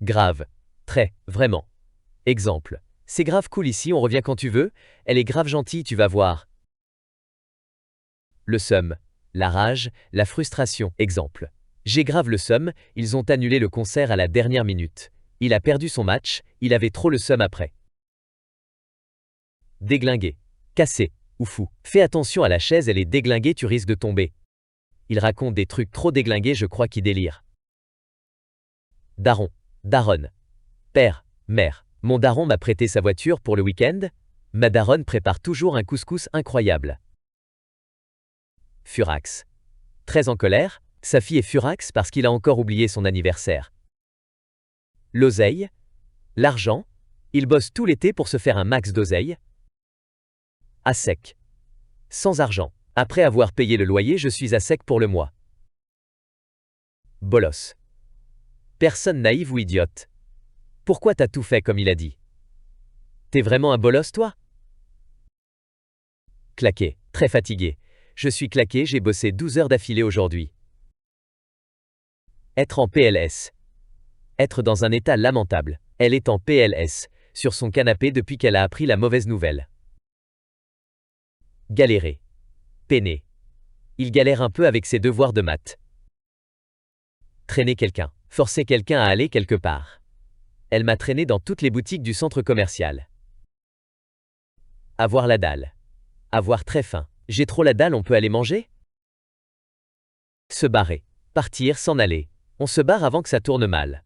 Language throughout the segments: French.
Grave. Très, vraiment. Exemple. C'est grave cool ici, on revient quand tu veux. Elle est grave gentille, tu vas voir. Le seum. La rage, la frustration. Exemple. J'ai grave le seum, ils ont annulé le concert à la dernière minute. Il a perdu son match, il avait trop le seum après. Déglingué. Cassé. Ou fou. Fais attention à la chaise, elle est déglinguée, tu risques de tomber. Il raconte des trucs trop déglingués, je crois qu'il délire. Daron. Daronne. Père. Mère. Mon daron m'a prêté sa voiture pour le week-end. Ma daronne prépare toujours un couscous incroyable. Furax. Très en colère, sa fille est furax parce qu'il a encore oublié son anniversaire. L'oseille. L'argent. Il bosse tout l'été pour se faire un max d'oseille. À sec. Sans argent. Après avoir payé le loyer, je suis à sec pour le mois. Bolos. Personne naïve ou idiote. Pourquoi t'as tout fait comme il a dit? T'es vraiment un bolos, toi? Claqué. Très fatigué. Je suis claqué, j'ai bossé 12 heures d'affilée aujourd'hui. Être en PLS. Être dans un état lamentable. Elle est en PLS, sur son canapé depuis qu'elle a appris la mauvaise nouvelle. Galérer. Peiner. Il galère un peu avec ses devoirs de maths. Traîner quelqu'un. Forcer quelqu'un à aller quelque part. Elle m'a traîné dans toutes les boutiques du centre commercial. Avoir la dalle. Avoir très faim. J'ai trop la dalle, on peut aller manger? Se barrer. Partir, s'en aller. On se barre avant que ça tourne mal.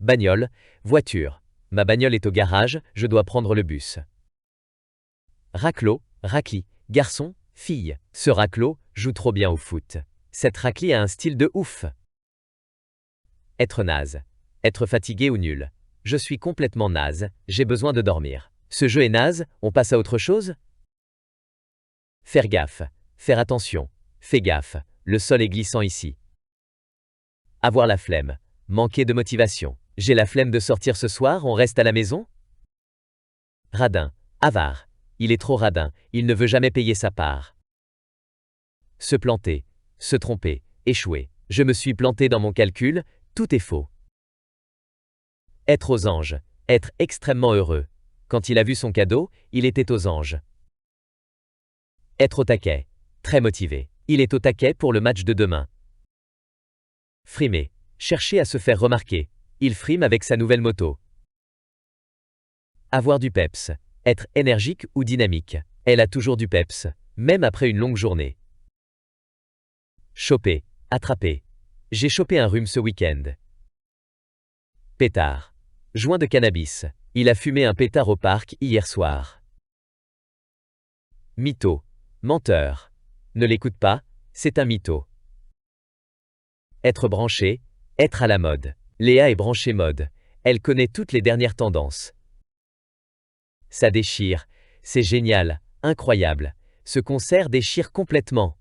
Bagnole, voiture. Ma bagnole est au garage, je dois prendre le bus. Raclot, racli. Garçon, fille. Ce raclot joue trop bien au foot. Cette racli a un style de ouf. Être naze. Être fatigué ou nul. Je suis complètement naze, j'ai besoin de dormir. Ce jeu est naze, on passe à autre chose? Faire gaffe. Faire attention. Fais gaffe, le sol est glissant ici. Avoir la flemme. Manquer de motivation. J'ai la flemme de sortir ce soir, on reste à la maison? Radin. Avare. Il est trop radin, il ne veut jamais payer sa part. Se planter. Se tromper. Échouer. Je me suis planté dans mon calcul, tout est faux. Être aux anges. Être extrêmement heureux. Quand il a vu son cadeau, il était aux anges. Être au taquet. Très motivé. Il est au taquet pour le match de demain. Frimer. Chercher à se faire remarquer. Il frime avec sa nouvelle moto. Avoir du peps. Être énergique ou dynamique. Elle a toujours du peps, même après une longue journée. Choper. Attraper. J'ai chopé un rhume ce week-end. Pétard. Joint de cannabis. Il a fumé un pétard au parc hier soir. Mytho. Menteur. Ne l'écoute pas, c'est un mytho. Être branché. Être à la mode. Léa est branchée mode. Elle connaît toutes les dernières tendances. Ça déchire. C'est génial, incroyable. Ce concert déchire complètement.